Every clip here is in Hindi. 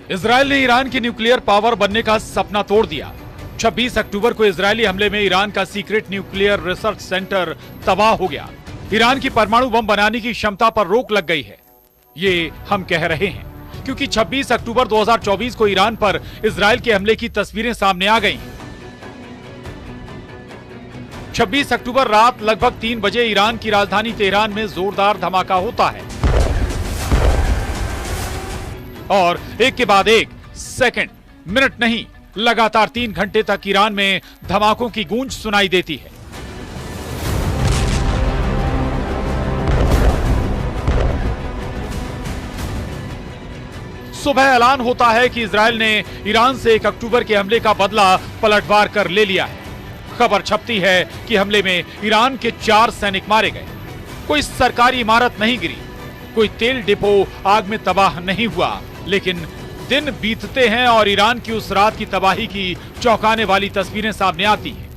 इजरायल ने ईरान की न्यूक्लियर पावर बनने का सपना तोड़ दिया। 26 अक्टूबर को इजरायली हमले में ईरान का सीक्रेट न्यूक्लियर रिसर्च सेंटर तबाह हो गया। ईरान की परमाणु बम बनाने की क्षमता पर रोक लग गई है, ये हम कह रहे हैं क्योंकि 26 अक्टूबर 2024 को ईरान पर इजरायल के हमले की तस्वीरें सामने आ गई। 26 अक्टूबर रात लगभग 3 बजे ईरान की राजधानी तेहरान में जोरदार धमाका होता है और एक के बाद एक, सेकंड, मिनट नहीं, लगातार 3 घंटे तक ईरान में धमाकों की गूंज सुनाई देती है। सुबह ऐलान होता है कि इजरायल ने ईरान से 1 अक्टूबर के हमले का बदला पलटवार कर ले लिया है। खबर छपती है कि हमले में ईरान के 4 सैनिक मारे गए। कोई सरकारी इमारत नहीं गिरी, कोई तेल डिपो आग में तबाह नहीं हुआ, लेकिन दिन बीतते हैं और ईरान की उस रात की तबाही की चौंकाने वाली तस्वीरें सामने आती हैं।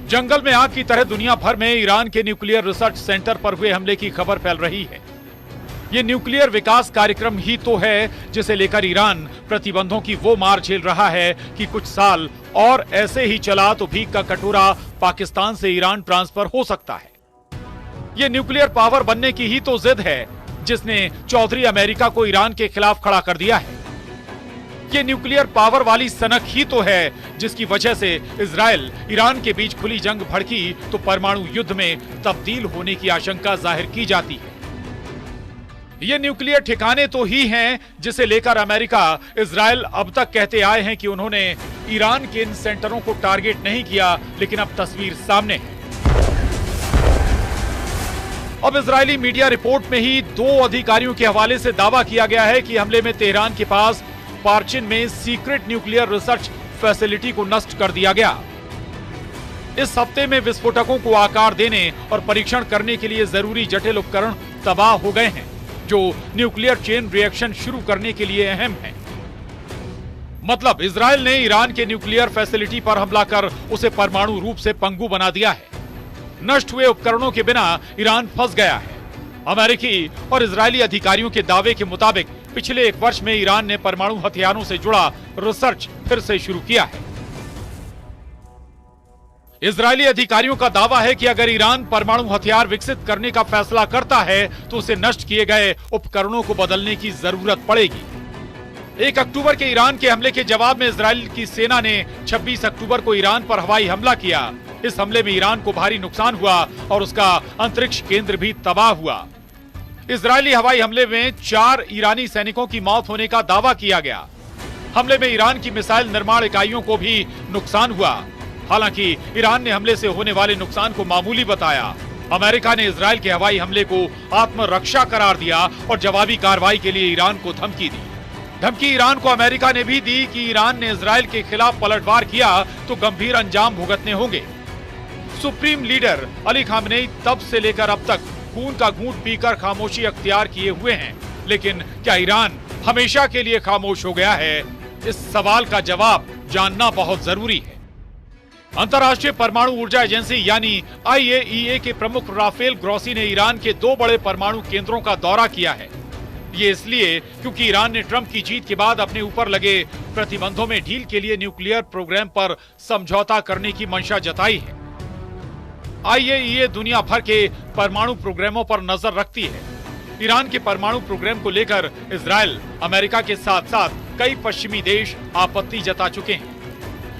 जंगल में आग की तरह दुनिया भर में ईरान के न्यूक्लियर रिसर्च सेंटर पर हुए हमले की खबर फैल रही है। ये न्यूक्लियर विकास कार्यक्रम ही तो है जिसे लेकर ईरान प्रतिबंधों की वो मार झेल रहा है कि कुछ साल और ऐसे ही चला तो भीख का कटोरा पाकिस्तान से ईरान ट्रांसफर हो सकता है। ये न्यूक्लियर पावर बनने की ही तो जिद है जिसने चौधरी अमेरिका को ईरान के खिलाफ खड़ा कर दिया है। ये न्यूक्लियर पावर वाली सनक ही तो है जिसकी वजह से इजरायल ईरान के बीच खुली जंग भड़की तो परमाणु युद्ध में तब्दील होने की आशंका जाहिर की जाती है। ये न्यूक्लियर ठिकाने तो ही हैं जिसे लेकर अमेरिका, इजरायल अब तक कहते आए हैं कि उन्होंने ईरान के इन सेंटरों को टारगेट नहीं किया, लेकिन अब तस्वीर सामने है। अब इजरायली मीडिया रिपोर्ट में ही 2 अधिकारियों के हवाले से दावा किया गया है कि हमले में तेहरान के पास पार्चिन में सीक्रेट न्यूक्लियर रिसर्च फैसिलिटी को नष्ट कर दिया गया। इस हफ्ते में विस्फोटकों को आकार देने और परीक्षण करने के लिए जरूरी जटिल उपकरण तबाह हो गए हैं जो न्यूक्लियर चेन रिएक्शन शुरू करने के लिए अहम है। मतलब इजरायल ने ईरान के न्यूक्लियर फैसिलिटी पर हमला कर उसे परमाणु रूप से पंगु बना दिया है। नष्ट हुए उपकरणों के बिना ईरान फंस गया है। अमेरिकी और इजरायली अधिकारियों के दावे के मुताबिक पिछले 1 वर्ष में ईरान ने परमाणु हथियारों से जुड़ा रिसर्च फिर से शुरू किया है। इजरायली अधिकारियों का दावा है कि अगर ईरान परमाणु हथियार विकसित करने का फैसला करता है तो उसे नष्ट किए गए उपकरणों को बदलने की जरूरत पड़ेगी। 1 अक्टूबर के ईरान के हमले के जवाब में इजरायल की सेना ने 26 अक्टूबर को ईरान पर हवाई हमला किया। इस हमले में ईरान को भारी नुकसान हुआ और उसका अंतरिक्ष केंद्र भी तबाह हुआ। इजरायली हवाई हमले में 4 ईरानी सैनिकों की मौत होने का दावा किया गया। हमले में ईरान की मिसाइल निर्माण इकाइयों को भी नुकसान हुआ। हालांकि ईरान ने हमले से होने वाले नुकसान को मामूली बताया। अमेरिका ने इजरायल के हवाई हमले को आत्मरक्षा करार दिया और जवाबी कार्रवाई के लिए ईरान को धमकी दी। धमकी ईरान को अमेरिका ने भी दी कि ईरान ने इजरायल के खिलाफ पलटवार किया तो गंभीर अंजाम भुगतने होंगे। सुप्रीम लीडर अली खामनेई तब से लेकर अब तक खून का घूंट पीकर खामोशी अख्तियार किए हुए हैं, लेकिन क्या ईरान हमेशा के लिए खामोश हो गया है? इस सवाल का जवाब जानना बहुत जरूरी है। अंतर्राष्ट्रीय परमाणु ऊर्जा एजेंसी यानी IAEA के प्रमुख राफेल ग्रोसी ने ईरान के 2 बड़े परमाणु केंद्रों का दौरा किया है। ये इसलिए क्योंकि ईरान ने ट्रंप की जीत के बाद अपने ऊपर लगे प्रतिबंधों में ढील के लिए न्यूक्लियर प्रोग्राम पर समझौता करने की मंशा जताई है। IAEA दुनिया भर के परमाणु प्रोग्रामों पर नजर रखती है। ईरान के परमाणु प्रोग्राम को लेकर इजरायल, अमेरिका के साथ साथ कई पश्चिमी देश आपत्ति जता चुके हैं।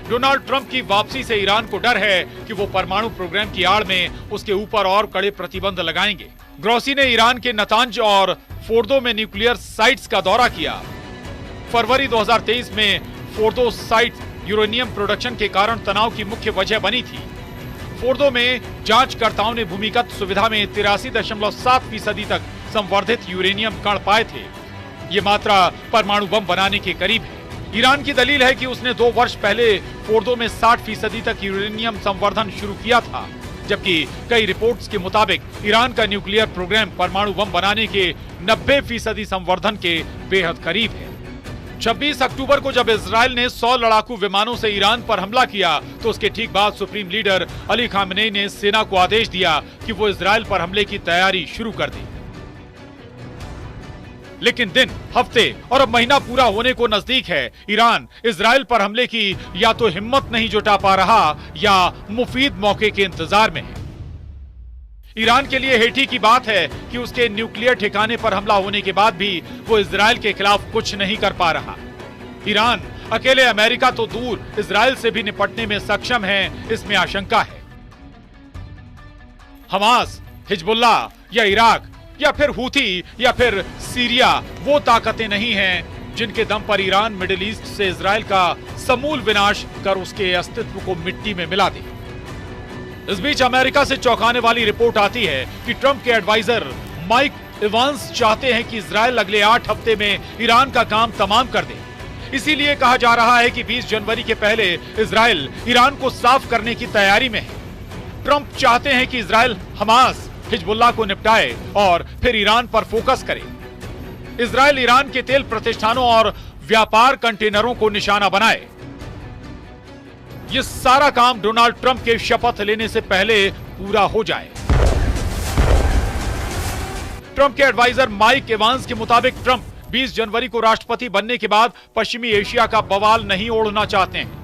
डोनाल्ड ट्रंप की वापसी से ईरान को डर है कि वो परमाणु प्रोग्राम की आड़ में उसके ऊपर और कड़े प्रतिबंध लगाएंगे। ग्रोसी ने ईरान के नतांज और फोर्दो में न्यूक्लियर साइट्स का दौरा किया। फरवरी 2023 में फोर्दो साइट यूरेनियम प्रोडक्शन के कारण तनाव की मुख्य वजह बनी थी। फोर्दो में जांचकर्ताओं ने भूमिगत सुविधा में 83.7% तक संवर्धित यूरेनियम कण पाए थे। ये मात्रा परमाणु बम बनाने के करीब है। ईरान की दलील है कि उसने 2 वर्ष पहले फोर्दो में 60% तक यूरेनियम संवर्धन शुरू किया था, जबकि कई रिपोर्ट्स के मुताबिक ईरान का न्यूक्लियर प्रोग्राम परमाणु बम बनाने के 90% संवर्धन के बेहद करीब है। 26 अक्टूबर को जब इजरायल ने 100 लड़ाकू विमानों से ईरान पर हमला किया तो उसके ठीक बाद सुप्रीम लीडर अली खामनेई ने सेना को आदेश दिया कि वो इजरायल पर हमले की तैयारी शुरू कर दे। लेकिन दिन, हफ्ते और अब महीना पूरा होने को नजदीक है। ईरान इजराइल पर हमले की या तो हिम्मत नहीं जुटा पा रहा या मुफीद मौके के इंतजार में है। ईरान के लिए हेठी की बात है कि उसके न्यूक्लियर ठिकाने पर हमला होने के बाद भी वो इजराइल के खिलाफ कुछ नहीं कर पा रहा। ईरान अकेले अमेरिका तो दूर इजराइल से भी निपटने में सक्षम है, इसमें आशंका है। हमास, हिजबुल्लाह या इराक या फिर हूथी या फिर सीरिया वो ताकतें नहीं हैं जिनके दम पर ईरान मिडिल ईस्ट से इजराइल का समूल विनाश कर उसके अस्तित्व को मिट्टी में मिला दे। इस बीच अमेरिका से चौंकाने वाली रिपोर्ट आती है कि ट्रंप के एडवाइजर माइक इवांस चाहते हैं कि इजराइल अगले 8 हफ्ते में ईरान का काम तमाम कर दे। इसीलिए कहा जा रहा है कि 20 जनवरी के पहले इजराइल ईरान को साफ करने की तैयारी में है। ट्रंप चाहते हैं कि इजराइल हमास, हिजबुल्लाह को निपटाए और फिर ईरान पर फोकस करे। इजराइल ईरान के तेल प्रतिष्ठानों और व्यापार कंटेनरों को निशाना बनाए। यह सारा काम डोनाल्ड ट्रंप के शपथ लेने से पहले पूरा हो जाए। ट्रंप के एडवाइजर माइक इवांस के मुताबिक ट्रंप 20 जनवरी को राष्ट्रपति बनने के बाद पश्चिमी एशिया का बवाल नहीं ओढ़ना चाहते हैं।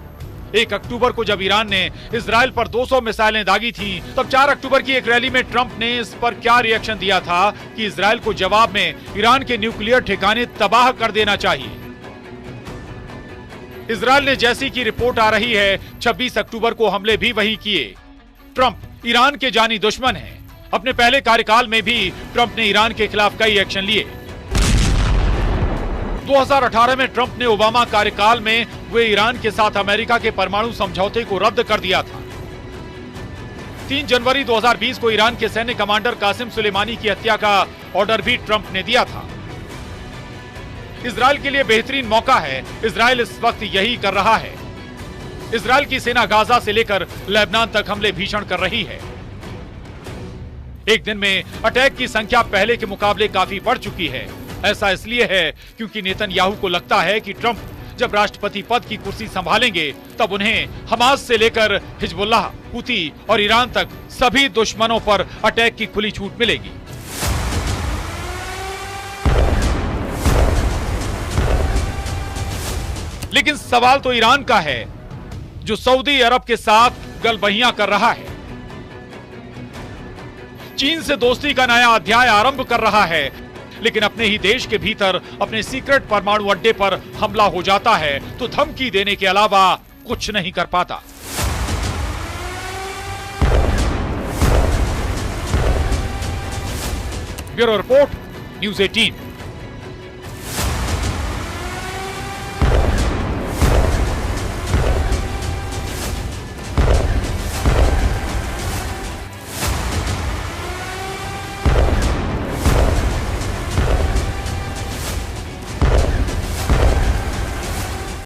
1 अक्टूबर को जब ईरान ने इजराइल पर 200 मिसाइलें दागी थीं, तब 4 अक्टूबर की एक रैली में ट्रंप ने इस पर क्या रिएक्शन दिया था कि इजराइल को जवाब में ईरान के न्यूक्लियर ठिकाने तबाह कर देना चाहिए। इजराइल ने जैसी की रिपोर्ट आ रही है 26 अक्टूबर को हमले भी वही किए। ट्रंप ईरान के जानी दुश्मन हैं। अपने पहले कार्यकाल में भी ट्रंप ने ईरान के खिलाफ कई एक्शन लिए। 2018 में ट्रंप ने ओबामा कार्यकाल में वे ईरान के साथ अमेरिका के परमाणु समझौते को रद्द कर दिया था। 3 जनवरी 2020 को ईरान के सैन्य कमांडर कासिम सुलेमानी की हत्या का ऑर्डर भी ट्रंप ने दिया था। इजराइल के लिए बेहतरीन मौका है। इजराइल इस वक्त यही कर रहा है। इजराइल की सेना गाजा से लेकर लेबनान तक हमले भीषण कर रही है। एक दिन में अटैक की संख्या पहले के मुकाबले काफी बढ़ चुकी है। ऐसा इसलिए है क्योंकि नेतन्याहू को लगता है कि ट्रंप जब राष्ट्रपति पद की कुर्सी संभालेंगे तब उन्हें हमास से लेकर हिजबुल्लाह, हूथी और ईरान तक सभी दुश्मनों पर अटैक की खुली छूट मिलेगी। लेकिन सवाल तो ईरान का है जो सऊदी अरब के साथ गलबहियां कर रहा है, चीन से दोस्ती का नया अध्याय आरंभ कर रहा है, लेकिन अपने ही देश के भीतर अपने सीक्रेट परमाणु अड्डे पर हमला हो जाता है तो धमकी देने के अलावा कुछ नहीं कर पाता। Bureau report, news 18।